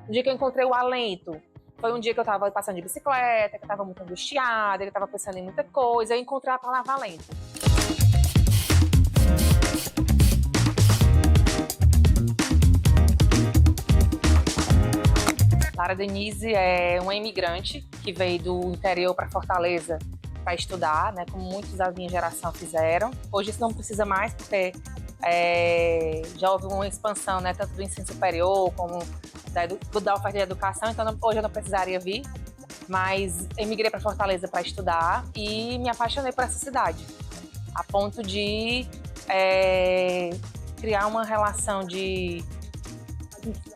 O dia que eu encontrei o alento foi um dia que eu estava passando de bicicleta, que eu estava muito angustiada, que eu estava pensando em muita coisa, eu encontrei a palavra alento. Lara Denise é uma imigrante que veio do interior para Fortaleza para estudar, né, como muitos da minha geração fizeram. Hoje isso não precisa mais, porque já houve uma expansão, né, tanto do ensino superior como da oferta de educação, então hoje eu não precisaria vir, mas emigrei para Fortaleza para estudar e me apaixonei por essa cidade, a ponto de criar uma relação de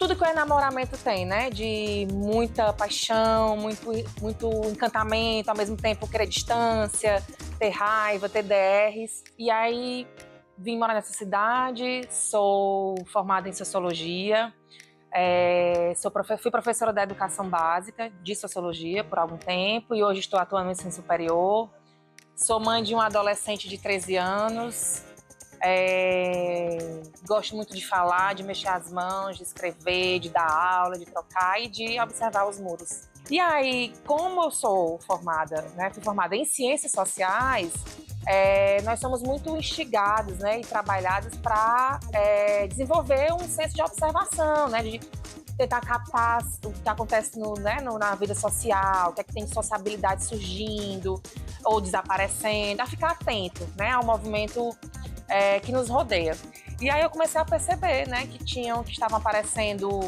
tudo que o enamoramento tem, né? De muita paixão, muito encantamento, ao mesmo tempo querer distância, ter raiva, ter DRs. E aí vim morar nessa cidade, sou formada em sociologia, fui professora da educação básica de sociologia por algum tempo e hoje estou atuando no ensino superior. Sou mãe de um adolescente de 13 anos. Gosto muito de falar, de mexer as mãos, de escrever, de dar aula, de trocar e de observar os muros. E aí, como eu sou formada, né, fui formada em ciências sociais, nós somos muito instigados, né, e trabalhados para desenvolver um senso de observação, né, de tentar captar o que acontece na vida social, o que é que tem de sociabilidade surgindo ou desaparecendo, a ficar atento, né, ao movimento que nos rodeia. E aí eu comecei a perceber, né, que estavam aparecendo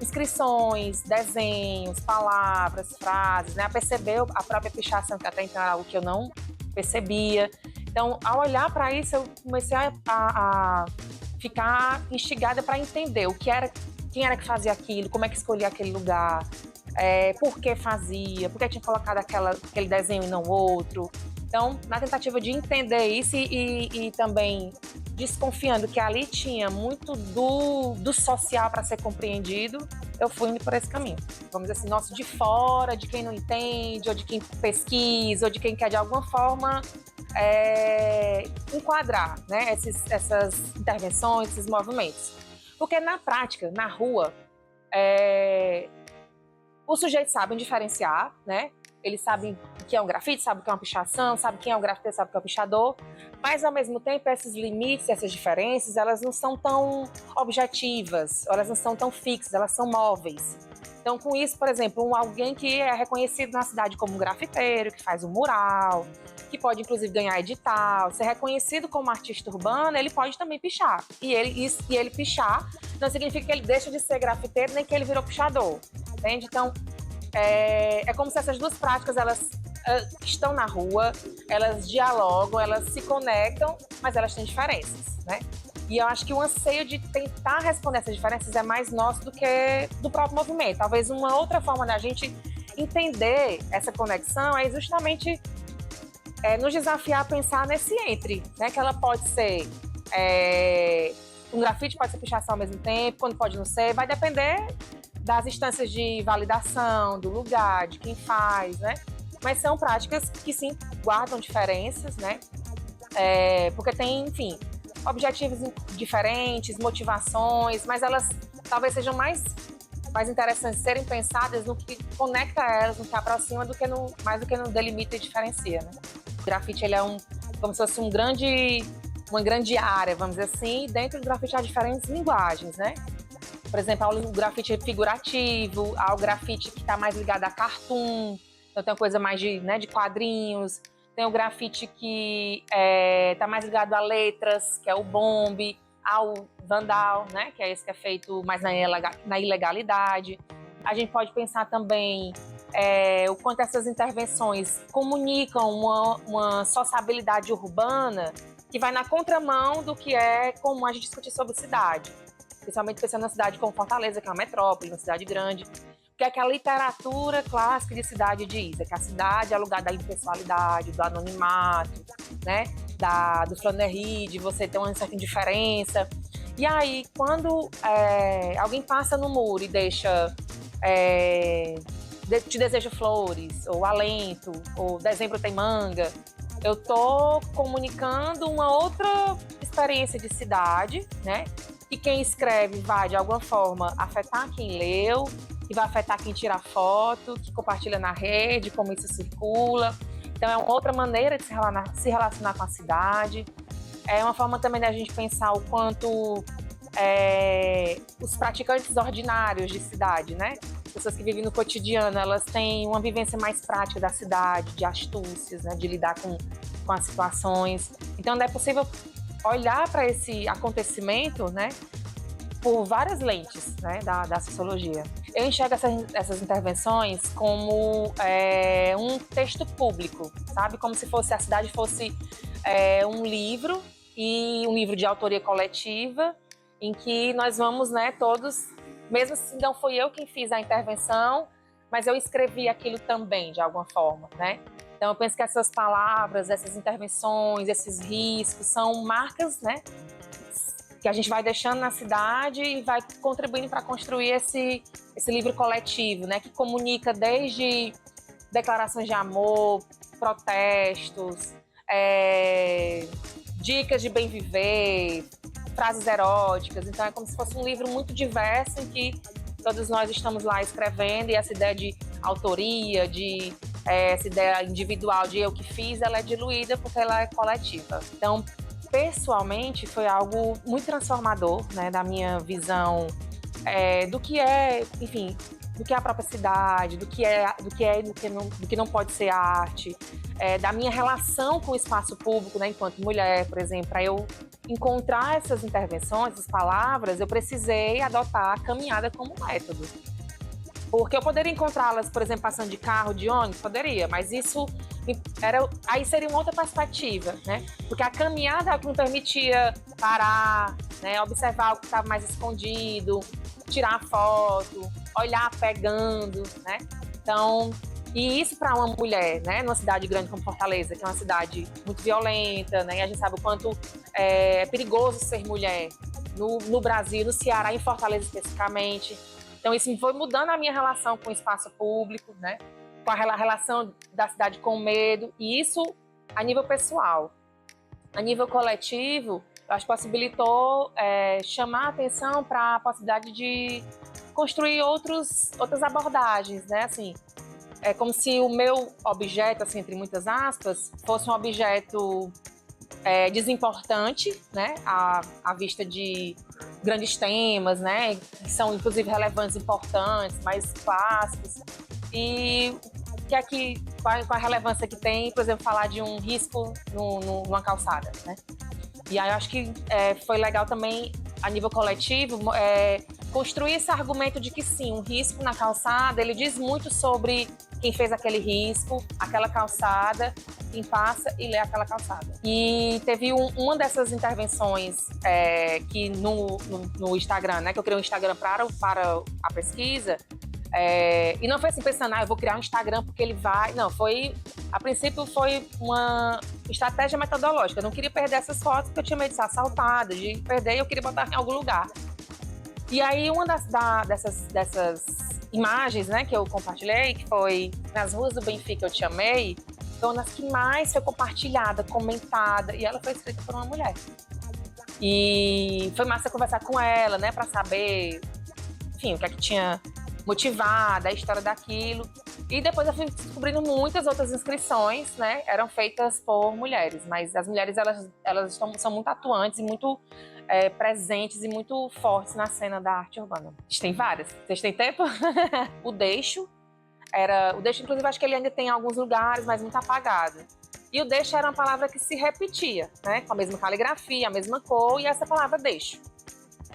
inscrições, desenhos, palavras, frases, né, a perceber a própria pichação, que até então era algo que eu não percebia. Então, ao olhar para isso, eu comecei a ficar instigada para entender quem era que fazia aquilo, como é que escolhia aquele lugar, por que fazia, por que tinha colocado aquele desenho e não outro. Então, na tentativa de entender isso e também desconfiando que ali tinha muito do social para ser compreendido, eu fui indo por esse caminho. Vamos dizer assim, nosso de fora, de quem não entende, ou de quem pesquisa, ou de quem quer de alguma forma enquadrar, né, essas intervenções, esses movimentos. Porque na prática, na rua, os sujeitos sabem diferenciar, né? Eles sabem o que é um grafite, sabem o que é uma pichação, sabem quem é o grafiteiro, sabem o que é o pichador, mas ao mesmo tempo esses limites, essas diferenças, elas não são tão objetivas, elas não são tão fixas, elas são móveis. Então, com isso, por exemplo, alguém que é reconhecido na cidade como um grafiteiro, que faz um mural, que pode inclusive ganhar edital, ser reconhecido como artista urbano, ele pode também pichar. E ele pichar não significa que ele deixa de ser grafiteiro, nem que ele virou pichador, entende? Então, é como se essas duas práticas, elas estão na rua, elas dialogam, elas se conectam, mas elas têm diferenças, né? E eu acho que o anseio de tentar responder essas diferenças é mais nosso do que do próprio movimento. Talvez uma outra forma da gente entender essa conexão é justamente nos desafiar a pensar nesse entre, né? Que ela pode ser um grafite, pode ser pichação ao mesmo tempo, quando pode não ser, vai depender das instâncias de validação, do lugar, de quem faz, né? Mas são práticas que sim guardam diferenças, né? Porque tem, enfim, objetivos diferentes, motivações, mas elas talvez sejam mais interessantes serem pensadas no que conecta elas, no que aproxima, mais do que no delimita e diferencia, né? O grafite, ele é como se fosse uma grande área, vamos dizer assim, e dentro do grafite há diferentes linguagens, né? Por exemplo, há o grafite figurativo, há o grafite que está mais ligado a cartoon, então tem uma coisa mais de quadrinhos. Tem o grafite que está mais ligado a letras, que é o bombe, ao vandal, né, que é esse que é feito mais na ilegalidade. A gente pode pensar também o quanto essas intervenções comunicam uma sociabilidade urbana que vai na contramão do que é comum a gente discutir sobre cidade. Principalmente pensando na cidade como Fortaleza, que é uma metrópole, uma cidade grande. O que é que a literatura clássica de cidade diz? É que a cidade é lugar da impessoalidade, do anonimato, né? Do flanerie, de você ter uma certa indiferença. E aí, quando alguém passa no muro e deixa... te desejo flores, ou alento, ou dezembro tem manga, eu tô comunicando uma outra experiência de cidade, né? que quem escreve vai, de alguma forma, afetar quem leu, que vai afetar quem tira foto, que compartilha na rede, como isso circula. Então, é uma outra maneira de se relacionar com a cidade. É uma forma também da gente pensar o quanto os praticantes ordinários de cidade, né? Pessoas que vivem no cotidiano, elas têm uma vivência mais prática da cidade, de astúcias, né? De lidar com as situações. Então, é possível olhar para esse acontecimento, né? Por várias lentes, né, da sociologia. Eu enxergo essas intervenções como um texto público, sabe? Como se fosse a cidade fosse um livro, e um livro de autoria coletiva, em que nós vamos, né, todos, mesmo se não foi eu quem fiz a intervenção, mas eu escrevi aquilo também, de alguma forma, né? Então, eu penso que essas palavras, essas intervenções, esses riscos são marcas, né, que a gente vai deixando na cidade e vai contribuindo para construir esse livro coletivo, né, que comunica desde declarações de amor, protestos, dicas de bem viver, frases eróticas. Então, é como se fosse um livro muito diverso em que todos nós estamos lá escrevendo, e essa ideia de autoria, essa ideia individual de eu que fiz, ela é diluída porque ela é coletiva. Então, pessoalmente, foi algo muito transformador, né, da minha visão do que é, enfim, do que é a própria cidade, do que não pode ser arte, da minha relação com o espaço público, né, enquanto mulher, por exemplo. Para eu encontrar essas intervenções, essas palavras, eu precisei adotar a caminhada como método. Porque eu poderia encontrá-las, por exemplo, passando de carro, de ônibus, poderia, mas isso aí seria uma outra perspectiva, né? Porque a caminhada é o que me permitia parar, né? Observar o que estava mais escondido, tirar foto, olhar pegando, né? Então, e isso para uma mulher, né? Numa cidade grande como Fortaleza, que é uma cidade muito violenta, né? E a gente sabe o quanto é perigoso ser mulher no Brasil, no Ceará, em Fortaleza especificamente. Então, isso foi mudando a minha relação com o espaço público, né? Com a relação da cidade com o medo, e isso a nível pessoal. A nível coletivo, eu acho que possibilitou chamar a atenção para a possibilidade de construir outras abordagens, né? Assim, é como se o meu objeto, assim, entre muitas aspas, fosse um objeto desimportante, né? À vista de grandes temas, né? Que são, inclusive, relevantes, importantes, mais clássicos. E qual a relevância que tem, por exemplo, falar de um risco numa calçada, né? E aí eu acho que foi legal também, a nível coletivo, construir esse argumento de que sim, um risco na calçada, ele diz muito sobre quem fez aquele risco, aquela calçada, quem passa e lê aquela calçada. E teve uma dessas intervenções que no Instagram, né, que eu criei um Instagram para a pesquisa, e não foi assim pensando, eu vou criar um Instagram porque ele vai... Não, a princípio foi uma estratégia metodológica. Eu não queria perder essas fotos porque eu tinha medo de ser assaltada, de perder, e eu queria botar em algum lugar. E aí uma dessas imagens, né, que eu compartilhei, que foi Nas Ruas do Benfica Eu Te Amei, foi uma das que mais foi compartilhada, comentada, e ela foi escrita por uma mulher. E foi massa conversar com ela, né, para saber, enfim, o que é que tinha motivado, a história daquilo. E depois eu fui descobrindo muitas outras inscrições, né, eram feitas por mulheres, mas as mulheres, elas são muito atuantes e muito presentes e muito fortes na cena da arte urbana. A gente tem várias. Vocês têm tempo? O deixo, inclusive, acho que ele ainda tem em alguns lugares, mas muito apagado. E o deixo era uma palavra que se repetia, né, com a mesma caligrafia, a mesma cor, e essa palavra deixo.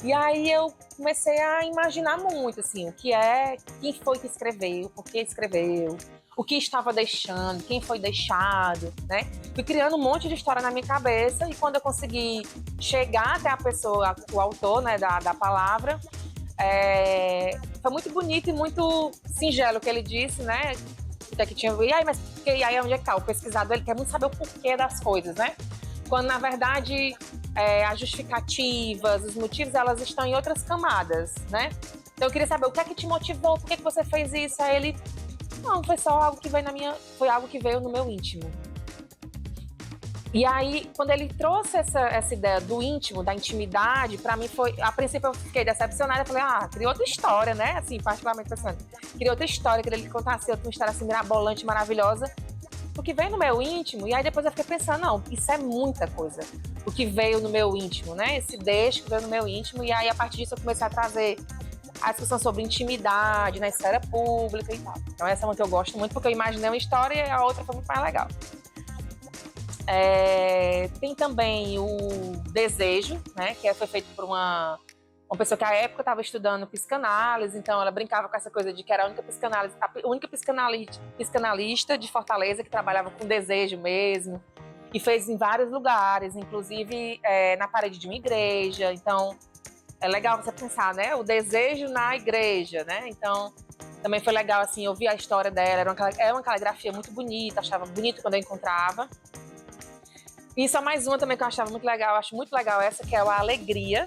E aí eu comecei a imaginar muito, assim, quem foi que escreveu, por que escreveu, o que estava deixando, quem foi deixado, né? Fui criando um monte de história na minha cabeça, e quando eu consegui chegar até a pessoa, o autor, né, da palavra, foi muito bonito e muito singelo o que ele disse, né? Que tinha, e aí onde é que tá? O pesquisador, ele quer muito saber o porquê das coisas, né? Quando, na verdade, as justificativas, os motivos, elas estão em outras camadas, né? Então eu queria saber o que é que te motivou, por que você fez isso? Aí ele, não, foi só algo que veio foi algo que veio no meu íntimo. E aí, quando ele trouxe essa ideia do íntimo, da intimidade, para mim foi... A princípio eu fiquei decepcionada, eu falei, queria outra história, né? Assim, particularmente pensando. Queria outra história, queria que ele contasse outra história assim, mirabolante, maravilhosa. O que veio no meu íntimo, e aí depois eu fiquei pensando, não, isso é muita coisa. O que veio no meu íntimo, né? Esse deixo que veio no meu íntimo, e aí a partir disso eu comecei a trazer a discussão sobre intimidade na esfera pública e tal. Então essa é uma que eu gosto muito, porque eu imaginei uma história e a outra foi muito mais legal. Tem também o Desejo, né, que foi feito por uma pessoa que à época estava estudando psicanálise, então ela brincava com essa coisa de que era a única psicanalista de Fortaleza que trabalhava com desejo mesmo, e fez em vários lugares, inclusive na parede de uma igreja. Então é legal você pensar, né, o desejo na igreja, né? Então também foi legal, assim, ouvir a história dela. Era uma caligrafia muito bonita, achava bonito quando eu encontrava. E só mais uma também que eu achava muito legal, eu acho muito legal essa, que é a Alegria,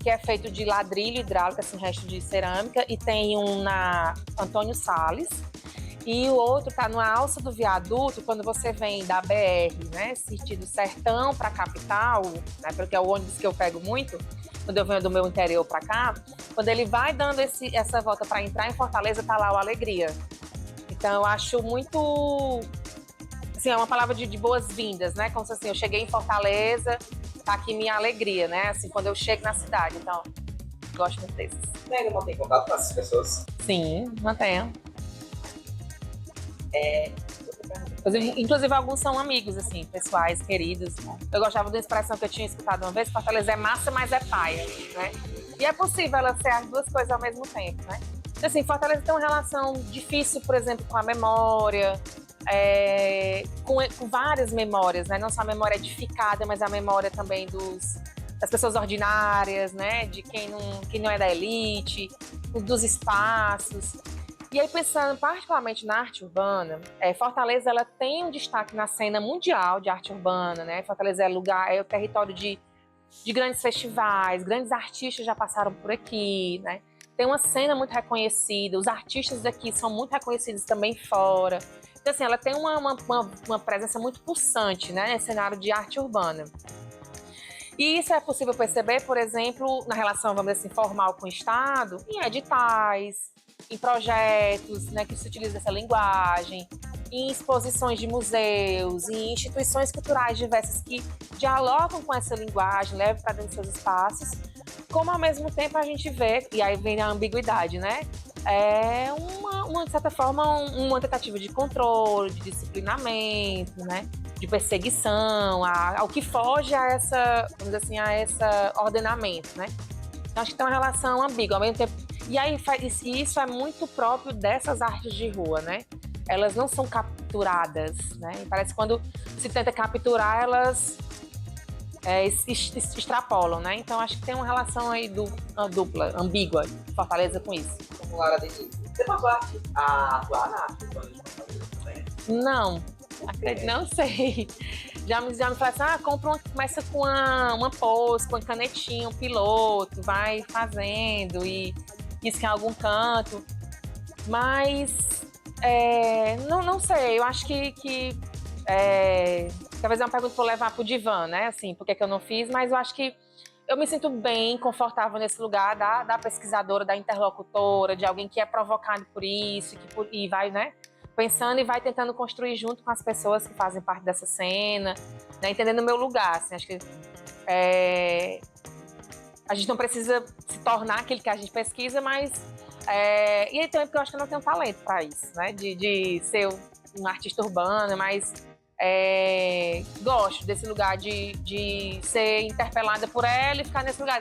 que é feito de ladrilho hidráulico, assim, resto de cerâmica, e tem um na Antônio Salles, e o outro tá no Alça do Viaduto, quando você vem da BR, né, sentido Sertão para capital, né, porque é o ônibus que eu pego muito, quando eu venho do meu interior para cá, quando ele vai dando essa volta para entrar em Fortaleza, tá lá o Alegria. Então eu acho muito... Assim, é uma palavra de boas-vindas, né? Como se assim, eu cheguei em Fortaleza, tá aqui minha alegria, né? Assim, quando eu chego na cidade. Então, gosto muito desses. Você ainda mantém contato com essas pessoas? Sim, mantenho. Outra pergunta. Inclusive, alguns são amigos, assim, pessoais, queridos. Eu gostava de uma expressão que eu tinha escutado uma vez: Fortaleza é massa, mas é paia, né? E é possível ela ser as duas coisas ao mesmo tempo, né? Então, assim, Fortaleza tem uma relação difícil, por exemplo, com a memória, com várias memórias, né? Não só a memória edificada, mas a memória também das pessoas ordinárias, né? De quem não é da elite, dos espaços. E aí, pensando particularmente na arte urbana, Fortaleza ela tem um destaque na cena mundial de arte urbana, né? Fortaleza é o território de grandes festivais, grandes artistas já passaram por aqui, né? Tem uma cena muito reconhecida, os artistas daqui são muito reconhecidos também fora. Então, assim, ela tem uma presença muito pulsante, né, nesse cenário de arte urbana. E isso é possível perceber, por exemplo, na relação, vamos dizer assim, formal com o Estado, em editais, em projetos, né, que se utiliza essa linguagem, em exposições de museus, em instituições culturais diversas que dialogam com essa linguagem, levam para dentro dos seus espaços, como ao mesmo tempo a gente vê, e aí vem a ambiguidade, né? É de certa forma, uma tentativa de controle, de disciplinamento, né? De perseguição, ao que foge a vamos dizer assim, a esse ordenamento, né? Então, acho que tem uma relação ambígua, ao mesmo tempo. E aí isso é muito próprio dessas artes de rua, né? Elas não são capturadas, né? E parece que quando se tenta capturar, elas extrapolam, né? Então acho que tem uma relação aí dupla, ambígua, Fortaleza com isso. Como Lara Denise. Você passou a atuar na arte urbana de Fortaleza também? Não, não sei. Já me falaram assim, começa com uma pose, com uma canetinha, um piloto, vai fazendo e risca em algum canto. Mas não sei, eu acho que talvez é uma pergunta para levar para o divã, né? Assim, por que eu não fiz, mas eu acho que eu me sinto bem, confortável nesse lugar da pesquisadora, da interlocutora, de alguém que é provocado por isso, e vai, né? Pensando e vai tentando construir junto com as pessoas que fazem parte dessa cena, né? Entendendo o meu lugar, assim, acho que a gente não precisa se tornar aquilo que a gente pesquisa, mas e aí também porque eu acho que eu não tenho talento para isso, né? De ser um artista urbano, mas gosto desse lugar de ser interpelada por ela e ficar nesse lugar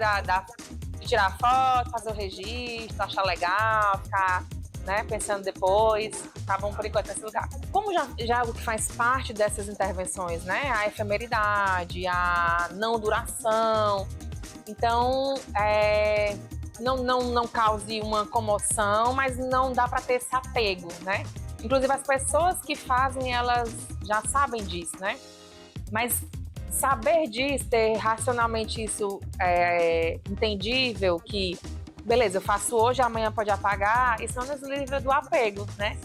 de tirar foto, fazer o registro, achar legal, ficar, né, pensando depois. Tá bom por enquanto nesse lugar. Como já o que faz parte dessas intervenções, né? A efemeridade, a não duração. Então, não cause uma comoção, mas não dá para ter esse apego, né? Inclusive, as pessoas que fazem, elas já sabem disso, né? Mas saber disso, ter racionalmente isso entendível, que, beleza, eu faço hoje, amanhã pode apagar, isso não nos livra do apego, né?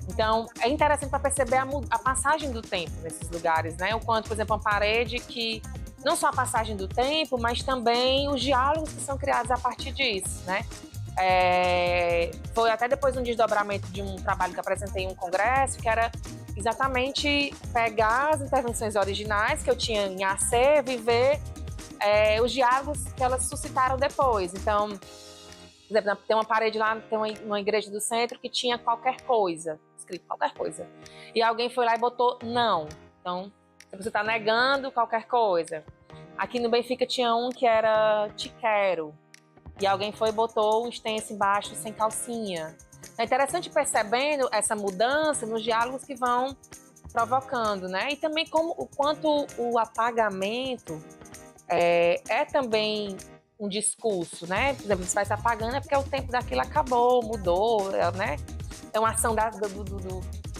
Então, é interessante para perceber a passagem do tempo nesses lugares, né? O quanto, por exemplo, uma parede que não só a passagem do tempo, mas também os diálogos que são criados a partir disso, né? Foi até depois um desdobramento de um trabalho que apresentei em um congresso, que era exatamente pegar as intervenções originais que eu tinha em acervo e ver os diálogos que elas suscitaram depois. Então, por exemplo, tem uma parede lá, tem uma igreja do centro que tinha qualquer coisa, escrito qualquer coisa. E alguém foi lá e botou não. Então, você está negando qualquer coisa. Aqui no Benfica tinha um que era te quero. E alguém foi e botou um extenso embaixo sem calcinha. É interessante percebendo essa mudança nos diálogos que vão provocando, né? E também o quanto o apagamento é também um discurso, né? Por exemplo, você vai se apagando é porque o tempo daquilo acabou, mudou, né? É uma ação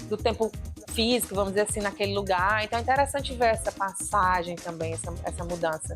do tempo físico, vamos dizer assim, naquele lugar. Então é interessante ver essa passagem também, essa mudança.